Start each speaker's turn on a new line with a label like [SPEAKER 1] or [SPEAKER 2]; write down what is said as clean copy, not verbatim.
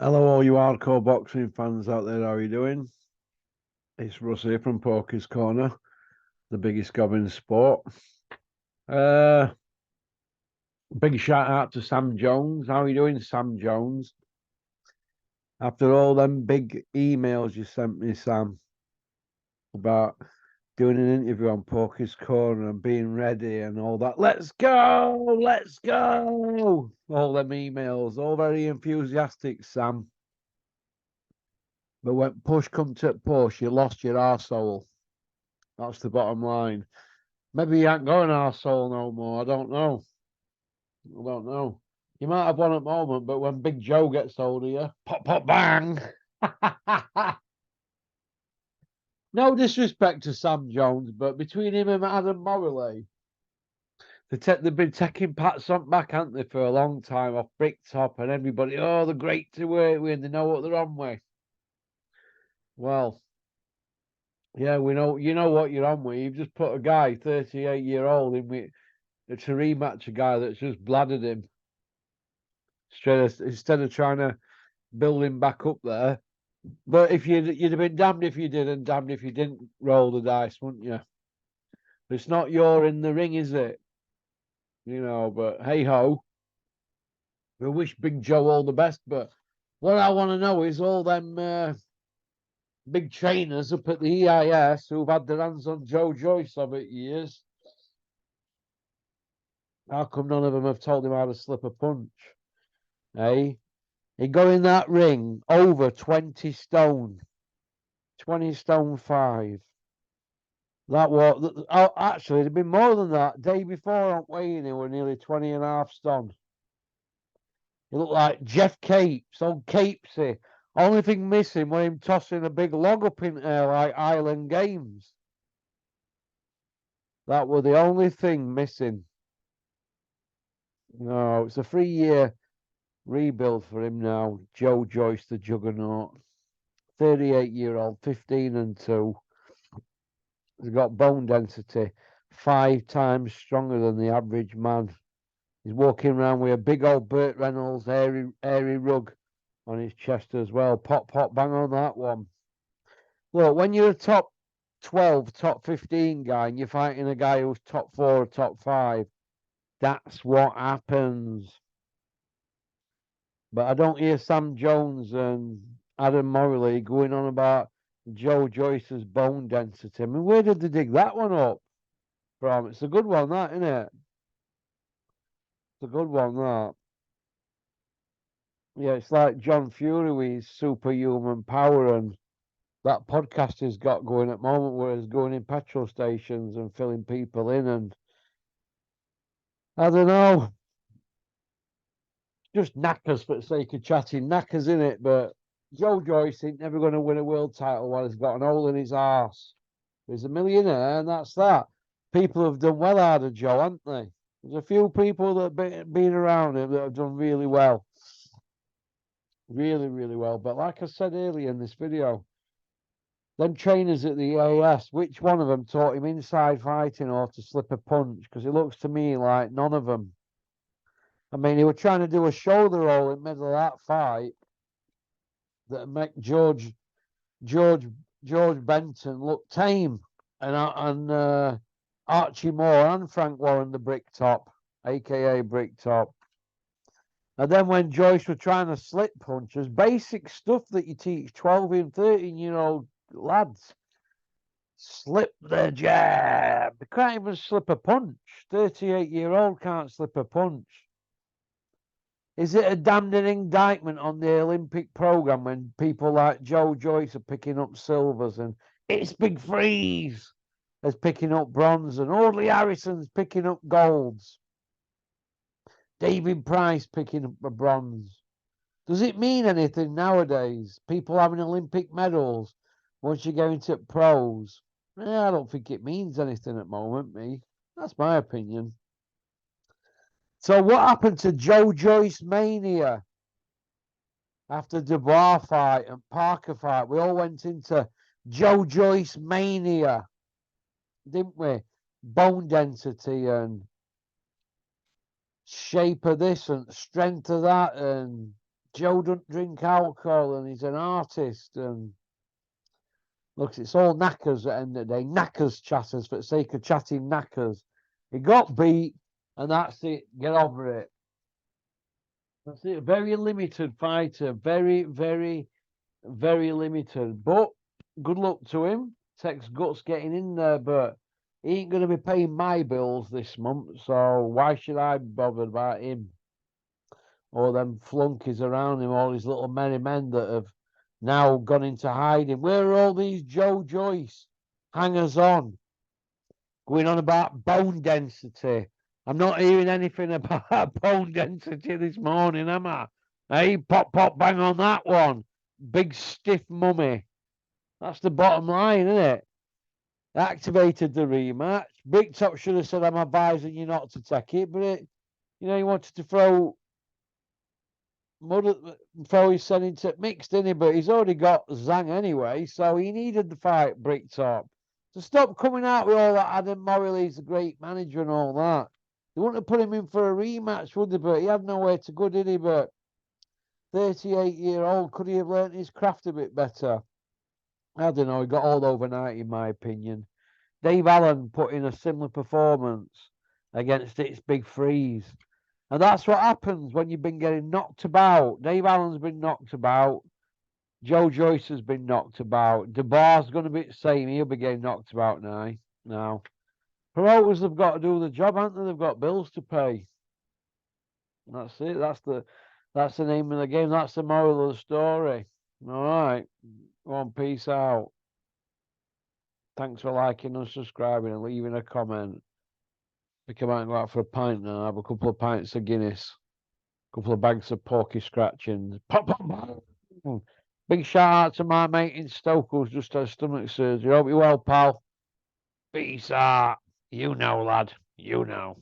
[SPEAKER 1] Hello, all you hardcore boxing fans out there. How are you doing? It's Russ here from Poker's Corner, the biggest gob in sport. Uh, Big shout out to Sam Jones. How are you doing, Sam Jones? After all them big emails you sent me, Sam, about doing an interview on Poker's Corner and being ready and all that. Let's go! Let's go! All them emails, all very enthusiastic, Sam. But when push come to push, you lost your arsehole. That's the bottom line. Maybe you ain't going arsehole no more. I don't know. I don't know. You might have one at the moment, but when Big Joe gets hold of you, pop, pop, bang. No disrespect to Sam Jones, but between him and Adam Morley, they've been taking pats on back, haven't they, for a long time off Brick Top and everybody. Oh, they're great to work with. They know what they're on with. Well, yeah, we know. You know what you're on with. You've just put a guy, 38-year-old, in with to rematch a guy that's just bladdered him straight instead of trying to build him back up there. But if you'd have been damned if you did and damned if you didn't roll the dice, wouldn't you? It's not your in the ring, is it? You know, but hey ho. We wish Big Joe all the best, but what I want to know is all them big trainers up at the EIS who've had their hands on Joyce over years. How come none of them have told him how to slip a punch? Eh? He got in that ring over 20 stone. 20 stone 5. That was, oh, actually, it'd been more than that. Day before on weighing, he were nearly 20 and a half stone. He looked like Jeff Capes, old Capesy. Only thing missing was him tossing a big log up in there like Island Games. That was the only thing missing. No, it's a 3-year rebuild for him now. Joyce, the juggernaut. 38-year-old, 15 and 2. He's got bone density 5 times stronger than the average man. He's walking around with a big old Burt Reynolds airy rug on his chest as well. Pop, pop, bang on that one. Look, when you're a top 12, top 15 guy and you're fighting a guy who's top 4 or top 5, that's what happens. But I don't hear Sam Jones and Adam Morley going on about Joyce's bone density. I mean, where did they dig that one up from? It's a good one, that, isn't it? It's a good one, that. Yeah, it's like John Fury with his superhuman power and that podcast he's got going at the moment where he's going in petrol stations and filling people in and I don't know. Just knackers for the sake of chatting. Knackers in it, but Joyce ain't never going to win a world title while he's got an hole in his arse. He's a millionaire, and that's that. People have done well out of Joe, haven't they? There's a few people that have been around him that have done really well. Really, really well. But like I said earlier in this video, them trainers at the AS, which one of them taught him inside fighting or to slip a punch? Because it looks to me like none of them. I mean, he was trying to do a shoulder roll in the middle of that fight that make George Benton look tame, and Archie Moore and Frank Warren the Brick Top, aka Brick Top. And then when Joyce were trying to slip punches, basic stuff that you teach 12 and 13-year-old lads. Slip the jab. They can't even slip a punch. 38-year-old can't slip a punch. Is it a damned indictment on the Olympic program when people like Joyce are picking up silvers and it's Big Freeze is picking up bronze and Audley Harrison's picking up golds? David Price picking up a bronze. Does it mean anything nowadays? People having Olympic medals once you go into pros? I don't think it means anything at the moment, me. That's my opinion. So what happened to Joyce mania after Dubois fight and Parker fight? We all went into Joyce mania, didn't we? Bone density and shape of this and strength of that and Joe doesn't drink alcohol and he's an artist. And look, it's all knackers at the end of the day. Knackers chatters for the sake of chatting knackers. He got beat, and that's it. Get over it. That's it. Very limited fighter. Very, very, very limited. But good luck to him. Takes guts getting in there, but he ain't going to be paying my bills this month. So why should I be bothered about him? Or them flunkies around him, all these little merry men that have now gone into hiding. Where are all these Joyce hangers on going on about bone density? I'm not hearing anything about bone density this morning, am I? Hey, pop, pop, bang on that one. Big stiff mummy. That's the bottom line, isn't it? Activated the rematch. Big Top should have said, I'm advising you not to take it, but he wanted to throw throw his son into mixed, didn't he? But he's already got Zhang anyway, so he needed the fight, Bricktop. So stop coming out with all that Adam Morley's a great manager and all that. They wouldn't have put him in for a rematch, would they? But he had nowhere to go, did he? But 38-year-old, could he have learnt his craft a bit better? I don't know. He got all overnight, in my opinion. Dave Allen put in a similar performance against its big freeze. And that's what happens when you've been getting knocked about. Dave Allen's been knocked about. Joyce has been knocked about. DeBar's going to be the same. He'll be getting knocked about now. Promoters have got to do the job, haven't they? They've got bills to pay. That's it. That's the name of the game. That's the moral of the story. All right. Go on, peace out. Thanks for liking and subscribing and leaving a comment. I think I might go out for a pint now. Have a couple of pints of Guinness. A couple of bags of porky scratchings. Pop, pop, pop. Big shout out to my mate in Stoke who's just had stomach surgery. Hope you're well, pal. Peace out. You know, lad. You know.